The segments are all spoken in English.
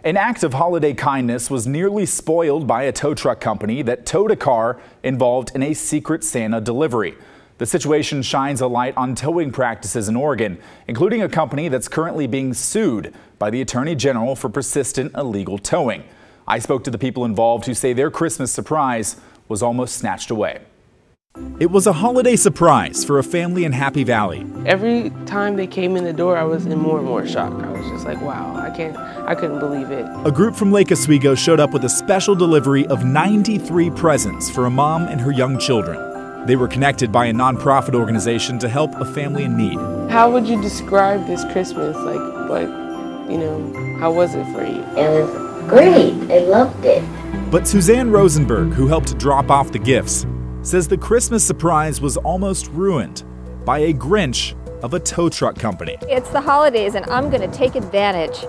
An act of holiday kindness was nearly spoiled by a tow truck company that towed a car involved in a Secret Santa delivery. The situation shines a light on towing practices in Oregon, including a company that's currently being sued by the Attorney General for persistent illegal towing. I spoke to the people involved who say their Christmas surprise was almost snatched away. It was a holiday surprise for a family in Happy Valley. Every time they came in the door, I was in more and more shock. I was just like, wow, I couldn't believe it. A group from Lake Oswego showed up with a special delivery of 93 presents for a mom and her young children. They were connected by a nonprofit organization to help a family in need. How would you describe this Christmas? How was it for you? It was great. I loved it. But Suzanne Rosenberg, who helped drop off the gifts, says the Christmas surprise was almost ruined by a Grinch of a tow truck company. It's the holidays and I'm going to take advantage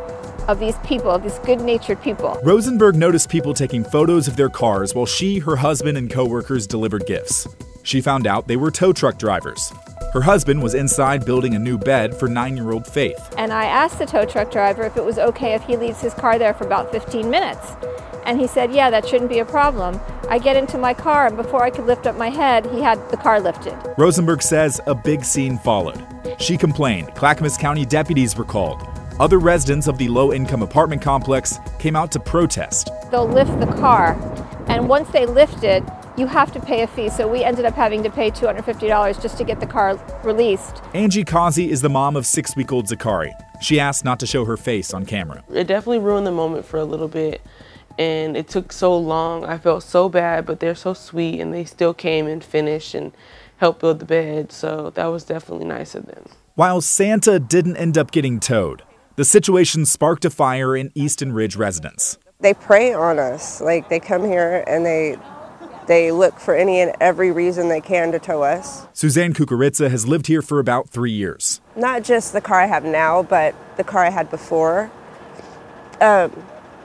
of these people, of these good-natured people. Rosenberg noticed people taking photos of their cars while she, her husband, and coworkers delivered gifts. She found out they were tow truck drivers. Her husband was inside building a new bed for 9-year-old Faith. And I asked the tow truck driver if it was okay if he leaves his car there for about 15 minutes. And he said, yeah, that shouldn't be a problem. I get into my car, and before I could lift up my head, he had the car lifted. Rosenberg says a big scene followed. She complained. Clackamas County deputies were called. Other residents of the low-income apartment complex came out to protest. They'll lift the car, and once they lift it, you have to pay a fee. So we ended up having to pay $250 just to get the car released. Angie Causey is the mom of 6-week-old Zakari. She asked not to show her face on camera. It definitely ruined the moment for a little bit. And it took so long. I felt so bad, but they're so sweet, and they still came and finished and helped build the bed. So that was definitely nice of them. While Santa didn't end up getting towed, the situation sparked a fire in Easton Ridge residents. They prey on us. Like, they come here and they look for any and every reason they can to tow us. Suzanne Kukuritsa has lived here for about 3 years. Not just the car I have now, but the car I had before.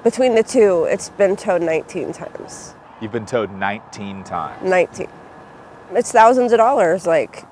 Between the two, it's been towed 19 times. You've been towed 19 times? 19. It's thousands of dollars. Like,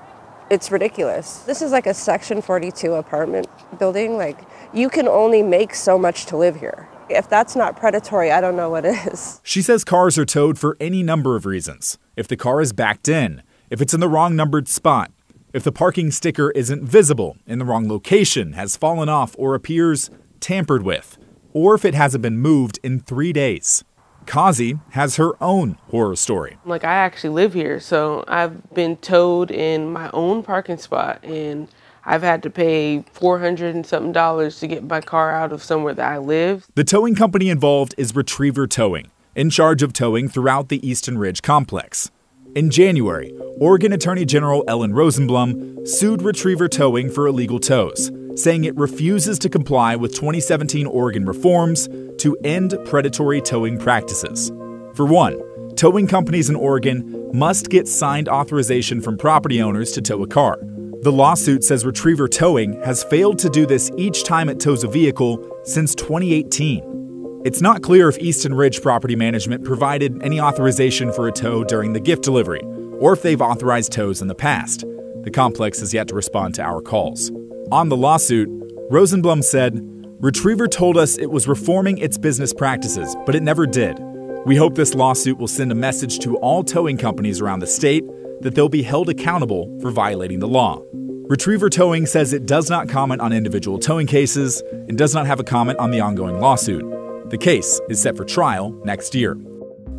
it's ridiculous. This is like a Section 42 apartment building. Like, you can only make so much to live here. If that's not predatory, I don't know what is. She says cars are towed for any number of reasons. If the car is backed in, if it's in the wrong numbered spot, if the parking sticker isn't visible, in the wrong location, has fallen off, or appears tampered with, or if it hasn't been moved in 3 days. Causey has her own horror story. I actually live here, so I've been towed in my own parking spot, and I've had to pay $400 and something to get my car out of somewhere that I live. The towing company involved is Retriever Towing, in charge of towing throughout the Easton Ridge complex. In January, Oregon Attorney General Ellen Rosenblum sued Retriever Towing for illegal tows, saying it refuses to comply with 2017 Oregon reforms to end predatory towing practices. For one, towing companies in Oregon must get signed authorization from property owners to tow a car. The lawsuit says Retriever Towing has failed to do this each time it tows a vehicle since 2018. It's not clear if Easton Ridge Property Management provided any authorization for a tow during the gift delivery, or if they've authorized tows in the past. The complex has yet to respond to our calls. On the lawsuit, Rosenblum said, "Retriever told us it was reforming its business practices, but it never did. We hope this lawsuit will send a message to all towing companies around the state that they'll be held accountable for violating the law." Retriever Towing says it does not comment on individual towing cases and does not have a comment on the ongoing lawsuit. The case is set for trial next year.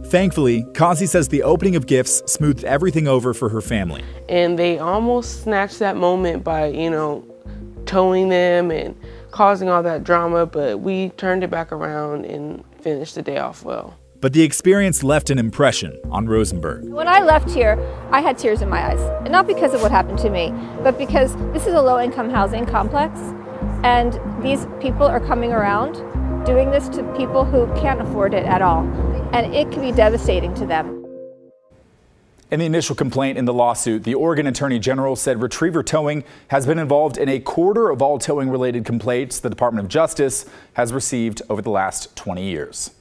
Thankfully, Causey says the opening of gifts smoothed everything over for her family. And they almost snatched that moment by, towing them and causing all that drama, but we turned it back around and finished the day off well. But the experience left an impression on Rosenberg. When I left here, I had tears in my eyes. And not because of what happened to me, but because this is a low-income housing complex, and these people are coming around doing this to people who can't afford it at all. And it can be devastating to them. In the initial complaint in the lawsuit, the Oregon Attorney General said Retriever Towing has been involved in 1/4 of all towing-related complaints the Department of Justice has received over the last 20 years.